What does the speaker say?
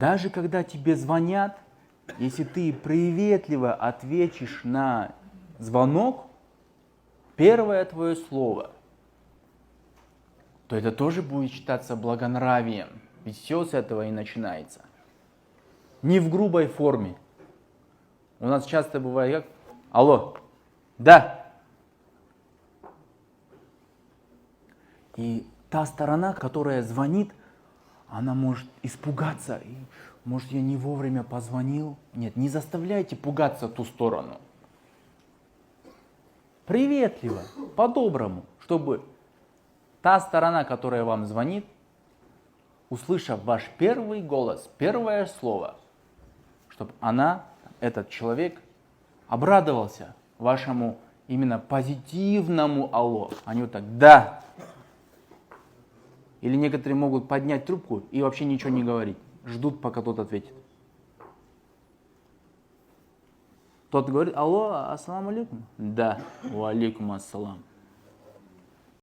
Даже когда тебе звонят, если ты приветливо ответишь на звонок, первое твое слово, то это тоже будет считаться благонравием. Ведь все с этого и начинается. Не в грубой форме. У нас часто бывает как? Алло, да. И та сторона, которая звонит, она может испугаться. И, может, я не вовремя позвонил? Нет, не заставляйте пугаться ту сторону. Приветливо, по-доброму, чтобы та сторона, которая вам звонит, услышав ваш первый голос, первое слово, чтобы она, этот человек, обрадовался вашему именно позитивному алло. Они вот так, да. Или некоторые могут поднять трубку и вообще ничего не говорить. Ждут, пока тот ответит. Тот говорит, алло, ассаламу алейкум. Да, ва алейкум ассалам.